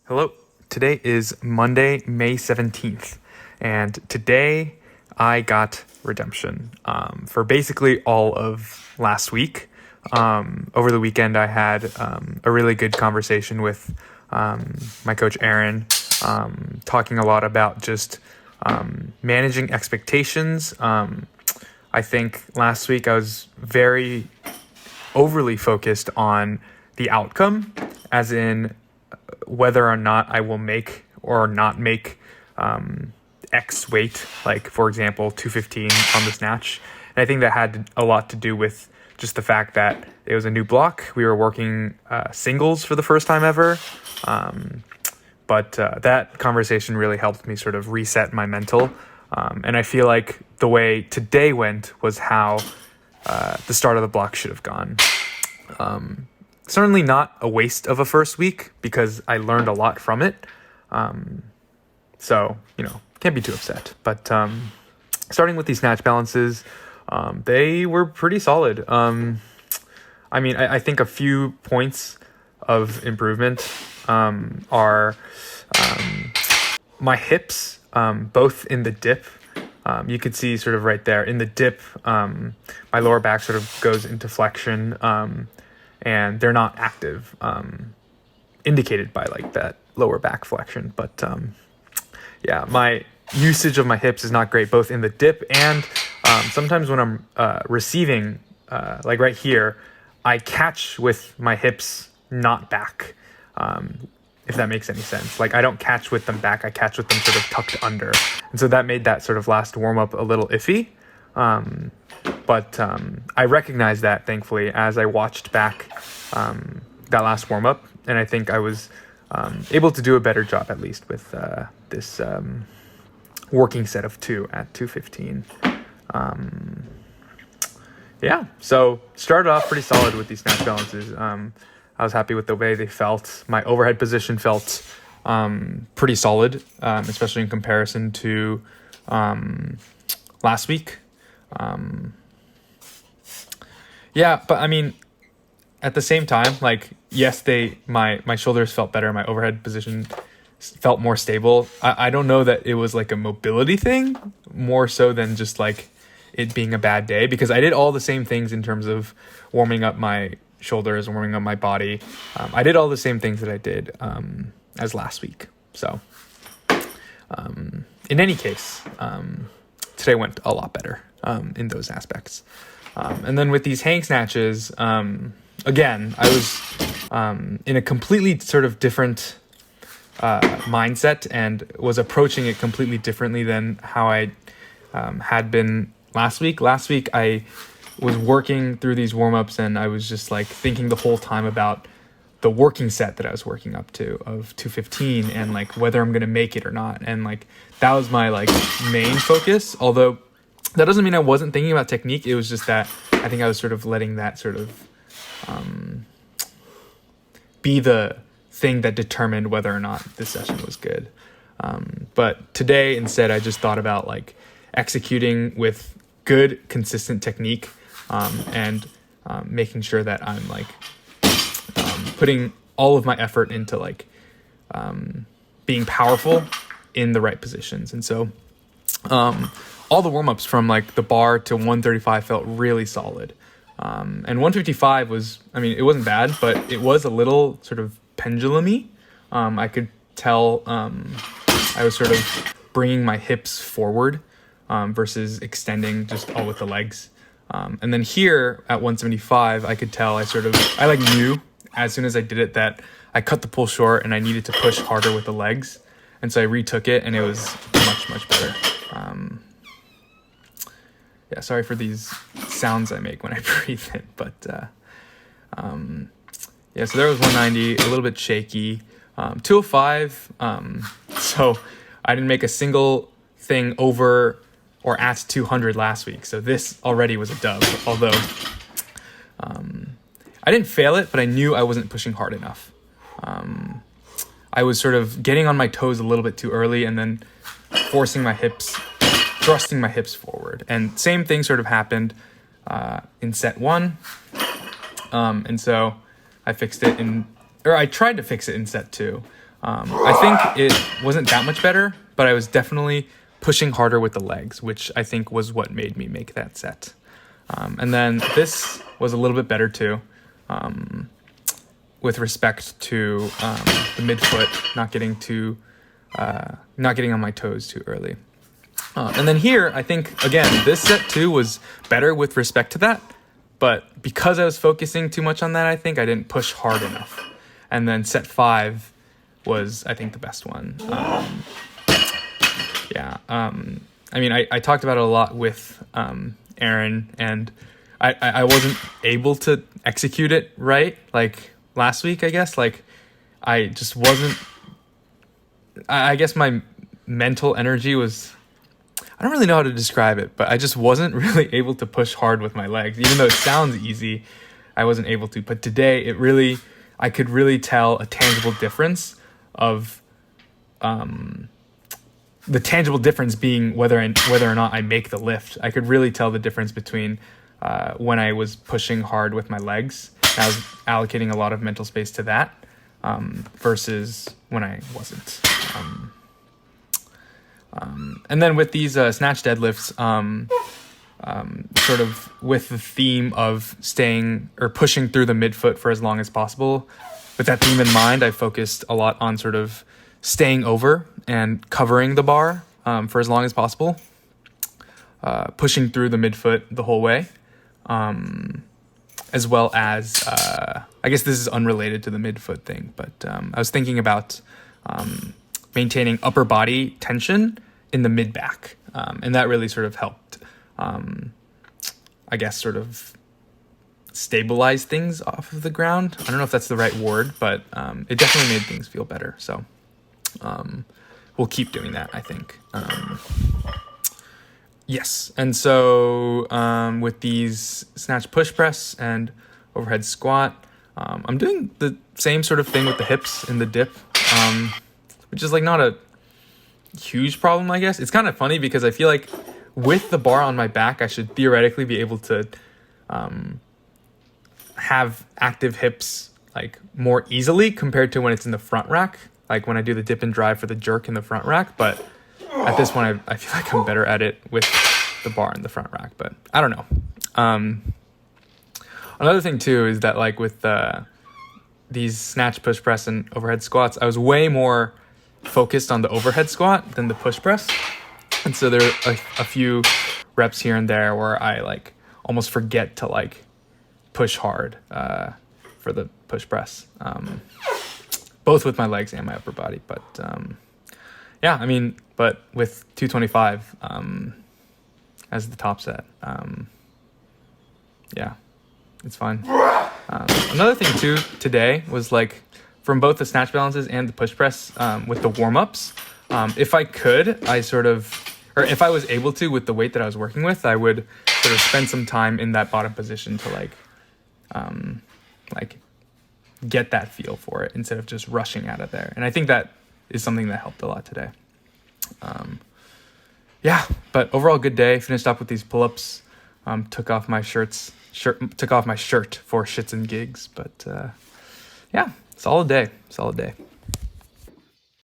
Hello, today is Monday, May 17th, and today I got redemption for basically all of last week. Over the weekend, I had a really good conversation with my coach, Aaron, talking a lot about just managing expectations. I think last week I was very overly focused on the outcome, as in whether or not I will make or not make X weight, like for example 215 on the snatch. And I think that had a lot to do with just the fact that it was a new block. We were working singles for the first time ever, but that conversation really helped me sort of reset my mental, and I feel like the way today went was how the start of the block should have gone. Certainly not a waste of a first week because I learned a lot from it. So, can't be too upset. But starting with these snatch balances, they were pretty solid. I think a few points of improvement are my hips, both in the dip. You could see sort of right there in the dip, my lower back sort of goes into flexion, and they're not active, indicated by like that lower back flexion. But my usage of my hips is not great, both in the dip and sometimes when I'm receiving, like right here, I catch with my hips not back, if that makes any sense. Like I don't catch with them back, I catch with them sort of tucked under. And so that made that sort of last warm-up a little iffy. But I recognized that, thankfully, as I watched back that last warm-up, and I think I was able to do a better job, at least, with this working set of 2 at 215. So started off pretty solid with these snatch balances. I was happy with the way they felt. My overhead position felt pretty solid, especially in comparison to last week. But I mean, at the same time, like, yes, my shoulders felt better. My overhead position felt more stable. I don't know that it was like a mobility thing, more so than just like it being a bad day, because I did all the same things in terms of warming up my shoulders, warming up my body. I did all the same things that I did as last week. So in any case, today went a lot better in those aspects. And then with these hang snatches, again, I was in a completely sort of different mindset and was approaching it completely differently than how I had been last week. Last week, I was working through these warm-ups and I was just like thinking the whole time about the working set that I was working up to of 215 and like whether I'm going to make it or not. And like that was my like main focus, although that doesn't mean I wasn't thinking about technique. It was just that I think I was sort of letting that sort of be the thing that determined whether or not this session was good. But today, instead, I just thought about like executing with good, consistent technique, and making sure that I'm like putting all of my effort into like being powerful in the right positions. And so all the warm-ups from like the bar to 135 felt really solid. And 155 was, it wasn't bad, but it was a little sort of pendulum-y. I could tell I was sort of bringing my hips forward versus extending just all with the legs. And then here at 175, I could tell I like knew as soon as I did it that I cut the pull short and I needed to push harder with the legs. And so I retook it and it was much, much better. Sorry for these sounds I make when I breathe in, but so there was 190, a little bit shaky. 205, so I didn't make a single thing over or at 200 last week, so this already was a dub, although I didn't fail it, but I knew I wasn't pushing hard enough. I was sort of getting on my toes a little bit too early and then thrusting my hips forward. And same thing sort of happened in set 1. And so I fixed it I tried to fix it in set 2. I think it wasn't that much better, but I was definitely pushing harder with the legs, which I think was what made me make that set. And then this was a little bit better too, with respect to the midfoot not getting on my toes too early. And then here, I think, again, this set too was better with respect to that. But because I was focusing too much on that, I think I didn't push hard enough. And then set 5 was, I think, the best one. I mean, I talked about it a lot with Aaron, and I wasn't able to execute it right, like last week, I guess. Like, I just wasn't... I guess my mental energy was... I don't really know how to describe it, but I just wasn't really able to push hard with my legs. Even though it sounds easy, I wasn't able to. But today, I could really tell a tangible difference of... the tangible difference being whether or not I make the lift. I could really tell the difference between when I was pushing hard with my legs, and I was allocating a lot of mental space to that, versus when I wasn't. And then with these snatch deadlifts, sort of with the theme of staying or pushing through the midfoot for as long as possible, with that theme in mind, I focused a lot on sort of staying over and covering the bar for as long as possible, pushing through the midfoot the whole way, as well as, I guess this is unrelated to the midfoot thing, but I was thinking about maintaining upper body tension in the mid-back, and that really sort of helped, I guess, sort of stabilize things off of the ground. I don't know if that's the right word, but it definitely made things feel better, so... we'll keep doing that, I think. Yes, and so with these snatch push press and overhead squat, I'm doing the same sort of thing with the hips in the dip, which is like not a huge problem, I guess. It's kind of funny because I feel like with the bar on my back, I should theoretically be able to have active hips like more easily compared to when it's in the front rack. Like when I do the dip and drive for the jerk in the front rack, but at this point, I feel like I'm better at it with the bar in the front rack, but I don't know. Another thing too is that like with these snatch, push press, and overhead squats, I was way more focused on the overhead squat than the push press. And so there are a few reps here and there where I like almost forget to like push hard for the push press. Both with my legs and my upper body, but yeah, I mean, but with 225 as the top set, yeah, it's fine. Another thing too today was like from both the snatch balances and the push press with the warm-ups, if I could, if I was able to with the weight that I was working with, I would sort of spend some time in that bottom position to like get that feel for it instead of just rushing out of there. And I think that is something that helped a lot today. Yeah, but overall good day. Finished up with these pull-ups. Took off my shirt for shits and gigs. But yeah, solid day.